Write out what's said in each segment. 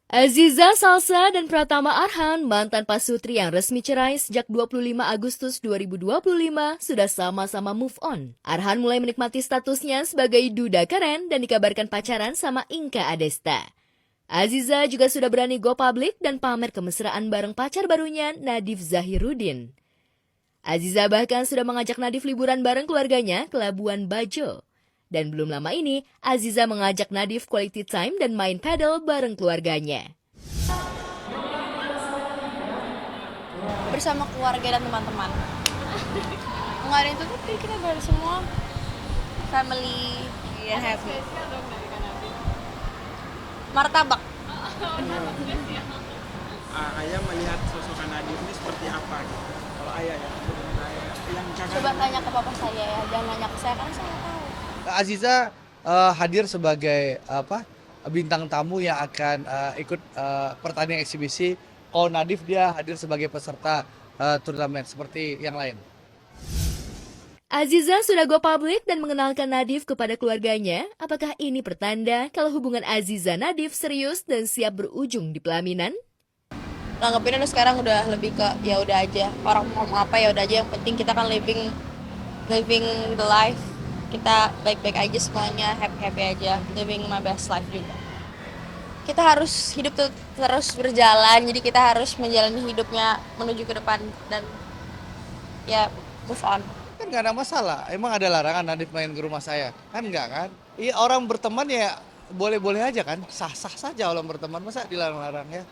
Aziza Salsa dan Pratama Arhan, mantan pasutri yang resmi cerai sejak 25 Agustus 2025, sudah sama-sama move on. Arhan mulai menikmati statusnya sebagai duda keren dan dikabarkan pacaran sama Inka Adesta. Aziza juga sudah berani go public dan pamer kemesraan bareng pacar barunya, Nadif Zahiruddin. Aziza bahkan sudah mengajak Nadif liburan bareng keluarganya ke Labuan Bajo. Dan belum lama ini, Aziza mengajak Nadif quality time dan main paddle bareng keluarganya. Bersama keluarga dan teman-teman. Nggak ada yang tutup, kita bareng semua family and happy. Martabak. Ayah melihat sosok Nadif ini seperti apa gitu? Kalau ayah ya, yang Coba tanya ke papa saya ya, jangan nanya ke saya karena saya nggak tahu. Aziza hadir sebagai bintang tamu yang akan ikut pertandingan eksibisi. Kalau Nadif dia hadir sebagai peserta turnamen seperti yang lain. Aziza sudah go public dan mengenalkan Nadif kepada keluarganya. Apakah ini pertanda kalau hubungan Aziza-Nadif serius dan siap berujung di pelaminan? Nanggepinnya udah sekarang udah lebih ke ya udah aja. Orang mau apa ya udah aja, yang penting kita kan living the life. Kita baik-baik aja semuanya, happy aja, living my best life juga. Kita harus hidup tuh terus berjalan, jadi kita harus menjalani hidupnya menuju ke depan dan ya move on. Kan nggak ada masalah. Emang ada larangan Nadif main ke rumah saya? Kan nggak kan? Iya, orang berteman ya boleh-boleh aja kan? Sah-sah saja orang berteman, masa dilarang-larang ya?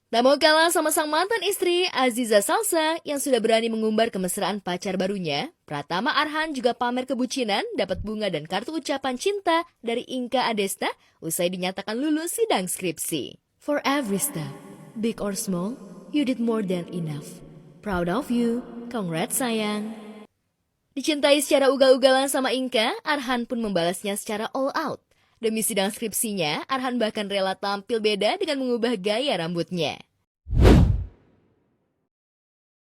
Tak mau kalah sama sang mantan istri, Aziza Salsa, yang sudah berani mengumbar kemesraan pacar barunya, Pratama Arhan juga pamer kebucinan, dapat bunga dan kartu ucapan cinta dari Inka Adesta usai dinyatakan lulus sidang skripsi. For every step, big or small, you did more than enough. Proud of you, congrats sayang. Dicintai secara ugal-ugalan sama Inka, Arhan pun membalasnya secara all out. Demi sidang skripsinya, Arhan bahkan rela tampil beda dengan mengubah gaya rambutnya.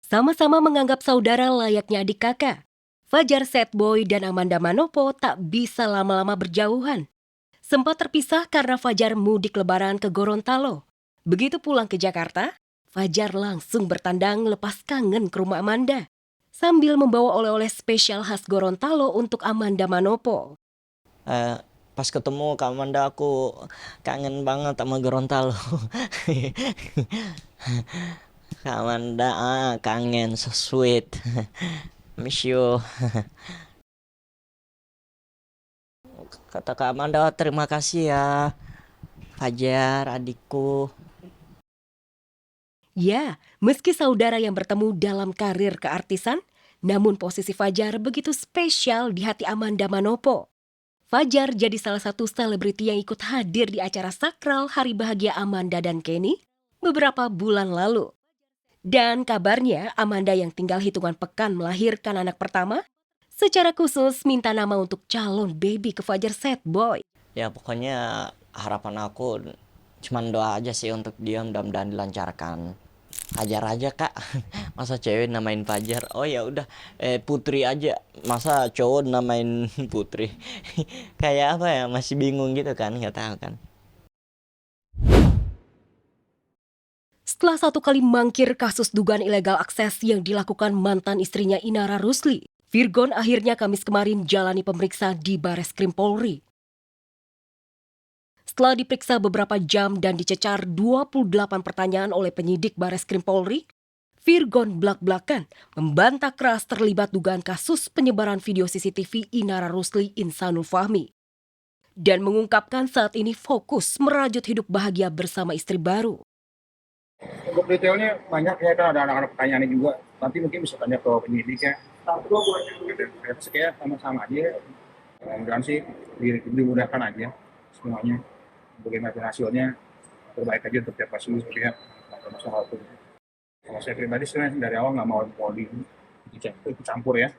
Sama-sama menganggap saudara layaknya adik kakak, Fajar Setboy dan Amanda Manopo tak bisa lama-lama berjauhan. Sempat terpisah karena Fajar mudik lebaran ke Gorontalo. Begitu pulang ke Jakarta, Fajar langsung bertandang lepas kangen ke rumah Amanda, sambil membawa oleh-oleh spesial khas Gorontalo untuk Amanda Manopo. Pas ketemu Kak Amanda aku kangen banget sama Gorontalo. Kak Amanda kangen, so sweet. Miss you. Kata Kak Amanda, terima kasih ya Fajar adikku. Ya, meski saudara yang bertemu dalam karir keartisan, namun posisi Fajar begitu spesial di hati Amanda Manopo. Fajar jadi salah satu selebriti yang ikut hadir di acara sakral Hari Bahagia Amanda dan Kenny beberapa bulan lalu. Dan kabarnya Amanda yang tinggal hitungan pekan melahirkan anak pertama, secara khusus minta nama untuk calon baby ke Fajar Setboy. Ya pokoknya harapan aku cuman doa aja sih untuk dia, mudah-mudahan dilancarkan. Fajar aja Kak, masa cewek namain Fajar? Oh ya udah, Putri aja, masa cowok namain Putri? Kayak apa ya, masih bingung gitu kan, nggak tahu kan. Setelah 1 kali mangkir kasus dugaan ilegal akses yang dilakukan mantan istrinya Inara Rusli, Virgon akhirnya Kamis kemarin jalani pemeriksaan di Bareskrim Polri. Setelah diperiksa beberapa jam dan dicecar 28 pertanyaan oleh penyidik Bareskrim Polri, Virgon blak-blakan membantah keras terlibat dugaan kasus penyebaran video CCTV Inara Rusli Insanul Fahmi. Dan mengungkapkan saat ini fokus merajut hidup bahagia bersama istri baru. Untuk detailnya banyak ya, kan ada anak-anak pertanyaannya juga. Nanti mungkin bisa tanya ke penyidik ya. Kayak sama-sama aja. Mudah-mudahan sih dimudahkan aja semuanya. Bagaimana hasilnya terbaik aja untuk tiap kasus ya. Masalah itu. Kalau saya pribadi sebenarnya dari awal nggak mau ikut campur ya.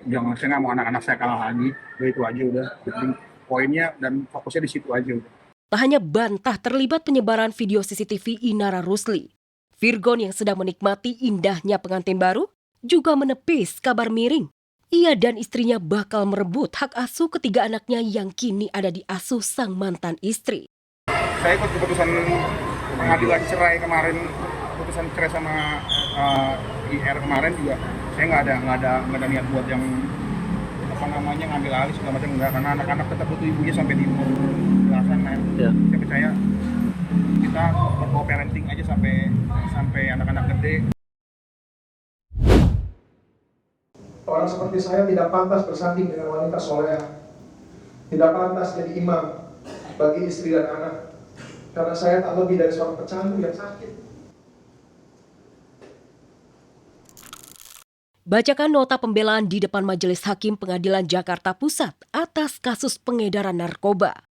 Jangan, saya nggak mau anak-anak saya kalah lagi. Itu aja udah. Jadi, poinnya dan fokusnya di situ aja udah. Tak hanya bantah terlibat penyebaran video CCTV Inara Rusli, Virgon yang sedang menikmati indahnya pengantin baru juga menepis kabar miring ia dan istrinya bakal merebut hak asuh ketiga anaknya yang kini ada di asuh sang mantan istri. Saya ikut keputusan pengadilan cerai kemarin, keputusan cerai sama IR kemarin juga. Saya nggak ada niat buat yang ngambil alih segala macam, enggak, karena anak-anak tetap butuh ibunya sampai di umur belasan kan. Ya. Saya percaya kita co-parenting aja sampai anak-anak gede. Orang seperti saya tidak pantas bersanding dengan wanita soleha, tidak pantas jadi imam bagi istri dan anak, karena saya tak lebih dari seorang pecandu yang sakit. Bacakan nota pembelaan di depan Majelis Hakim Pengadilan Jakarta Pusat atas kasus pengedaran narkoba.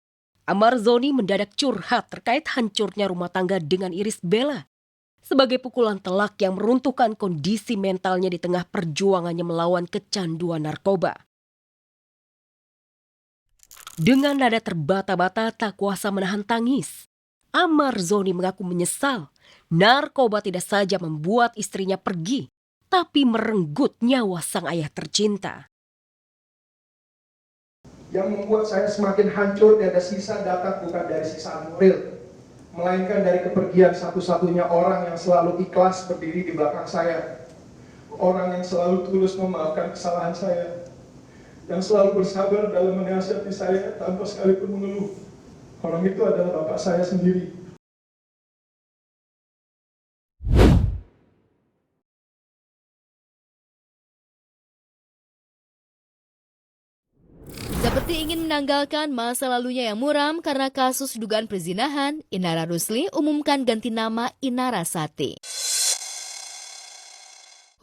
Amar Zoni mendadak curhat terkait hancurnya rumah tangga dengan Iris Bella sebagai pukulan telak yang meruntuhkan kondisi mentalnya di tengah perjuangannya melawan kecanduan narkoba. Dengan nada terbata-bata tak kuasa menahan tangis, Amar Zoni mengaku menyesal narkoba tidak saja membuat istrinya pergi, tapi merenggut nyawa sang ayah tercinta. Yang membuat saya semakin hancur tiada sisa datang bukan dari siksaan moral, melainkan dari kepergian satu-satunya orang yang selalu ikhlas berdiri di belakang saya. Orang yang selalu tulus memaafkan kesalahan saya, yang selalu bersabar dalam menasihati saya tanpa sekalipun mengeluh. Orang itu adalah bapak saya sendiri. Seperti ingin menanggalkan masa lalunya yang muram karena kasus dugaan perzinahan, Inara Rusli umumkan ganti nama Inara Sati.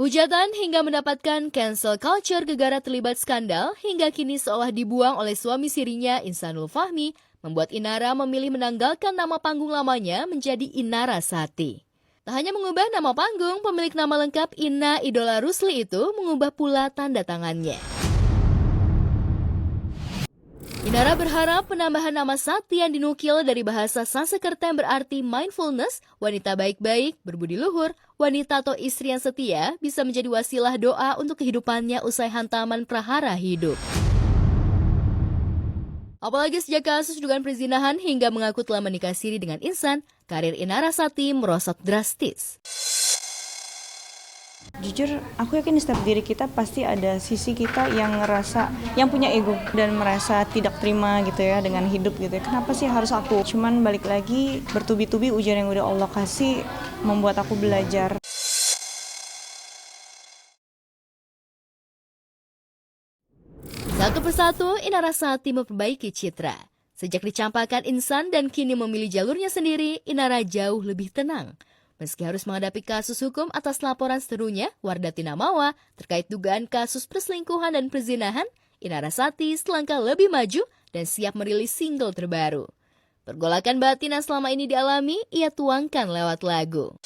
Hujatan hingga mendapatkan cancel culture gegara terlibat skandal hingga kini seolah dibuang oleh suami sirinya Insanul Fahmi, membuat Inara memilih menanggalkan nama panggung lamanya menjadi Inara Sati. Tak hanya mengubah nama panggung, pemilik nama lengkap Ina Idola Rusli itu mengubah pula tanda tangannya. Inara berharap penambahan nama Sati yang dinukil dari bahasa Sanskerta yang berarti mindfulness, wanita baik-baik, berbudi luhur, wanita atau istri yang setia bisa menjadi wasilah doa untuk kehidupannya usai hantaman prahara hidup. Apalagi sejak kasus dugaan perzinahan hingga mengaku telah menikah siri dengan insan, karir Inara Sati merosot drastis. Jujur, aku yakin di setiap diri kita pasti ada sisi kita yang ngerasa, yang punya ego dan merasa tidak terima gitu ya dengan hidup gitu ya. Kenapa sih harus aku? Cuman balik lagi, bertubi-tubi ujian yang udah Allah kasih membuat aku belajar. Satu persatu, Inara Sati memperbaiki citra. Sejak dicampakkan insan dan kini memilih jalurnya sendiri, Inara jauh lebih tenang. Meski harus menghadapi kasus hukum atas laporan seterunya, Wardah Tinamawa, terkait dugaan kasus perselingkuhan dan perzinahan, Inara Sati selangkah lebih maju dan siap merilis single terbaru. Pergolakan batin yang selama ini dialami, ia tuangkan lewat lagu.